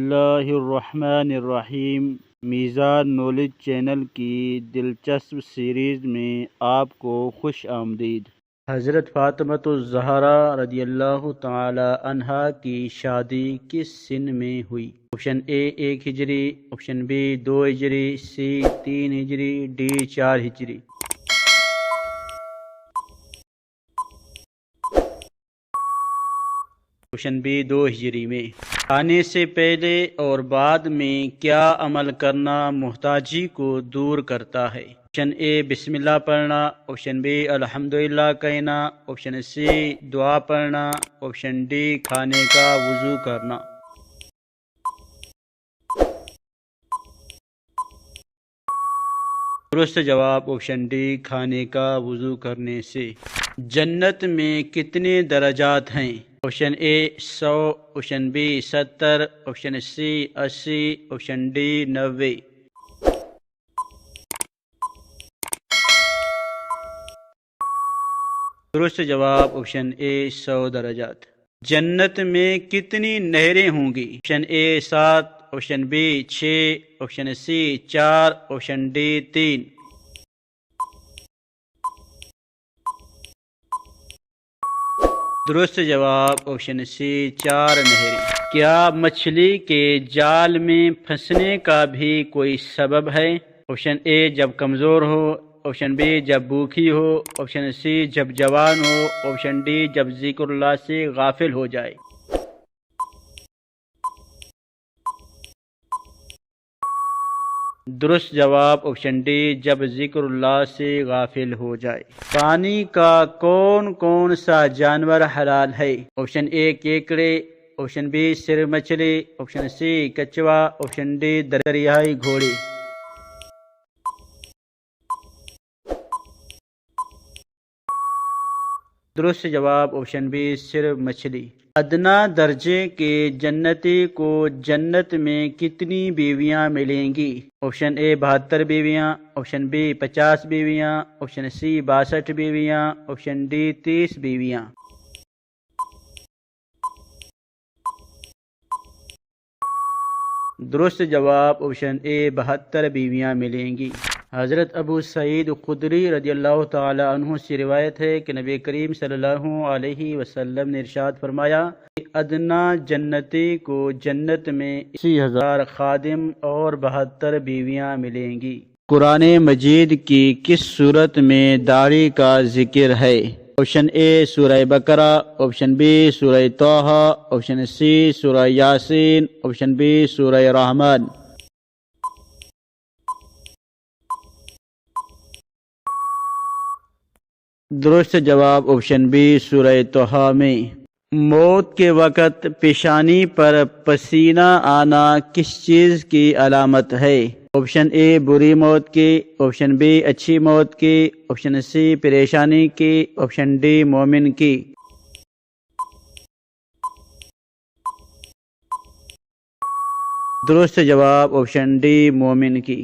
اللہ الرحمن الرحیم۔ میزان نالج چینل کی دلچسپ سیریز میں آپ کو خوش آمدید۔ حضرت فاطمۃ الزہرا رضی اللہ تعالی عنہا کی شادی کس سن میں ہوئی؟ آپشن اے 1 ہجری، آپشن بی 2 ہجری، سی 3 ہجری، ڈی 4 ہجری۔ آپشن بی 2 ہجری میں۔ کھانے سے پہلے اور بعد میں کیا عمل کرنا محتاجی کو دور کرتا ہے؟ آپشن اے بسم اللہ پڑھنا، آپشن بی الحمدللہ کہنا، آپشن سی دعا پڑھنا، آپشن ڈی کھانے کا وضو کرنا۔ درست جواب آپشن ڈی کھانے کا وضو کرنے سے۔ جنت میں کتنے درجات ہیں؟ Option A 100، option B 70، option C 80، option D 90۔ درست جواب آپشن اے 100 درجات۔ جنت میں کتنی نہریں ہوں گی؟ Option A 7، option B 6، option C 4، option D 3۔ درست جواب آپشن سی 4 نہریں۔ کیا مچھلی کے جال میں پھنسنے کا بھی کوئی سبب ہے؟ آپشن اے جب کمزور ہو، آپشن بی جب بھوکی ہو، آپشن سی جب جوان ہو، آپشن ڈی جب ذکر اللہ سے غافل ہو جائے۔ درست جواب آپشن ڈی جب ذکر اللہ سے غافل ہو جائے۔ پانی کا کون کون سا جانور حلال ہے؟ آپشن اے کیکڑے، آپشن بی صرف مچھلی، آپشن سی کچھوا، آپشن ڈی دریائی گھوڑی۔ درست جواب آپشن بی صرف مچھلی۔ ادنا درجے کے جنتی کو جنت میں کتنی بیویاں ملیں گی؟ آپشن اے 72 بیویاں، آپشن بی 50 بیویاں، آپشن سی 62 بیویاں، آپشن ڈی 30 بیویاں۔ درست جواب آپشن اے 72 بیویاں ملیں گی۔ حضرت ابو سعید خدری رضی اللہ تعالی عنہ سے روایت ہے کہ نبی کریم صلی اللہ علیہ وسلم نے ارشاد فرمایا کہ ادنا جنتی کو جنت میں 80,000 خادم اور 72 بیویاں ملیں گی۔ قرآن مجید کی کس سورت میں داڑھی کا ذکر ہے؟ آپشن اے سورہ بقرہ، آپشن بی سورہ طٰہٰ، آپشن سی سورہ یاسین، آپشن بی سورہ رحمان۔ درست جواب آپشن بی سورہ طٰہٰ میں۔ موت کے وقت پیشانی پر پسینہ آنا کس چیز کی علامت ہے؟ آپشن اے بری موت کی، آپشن بی اچھی موت کی، آپشن سی پریشانی کی، آپشن ڈی مومن کی۔ درست جواب آپشن ڈی مومن کی۔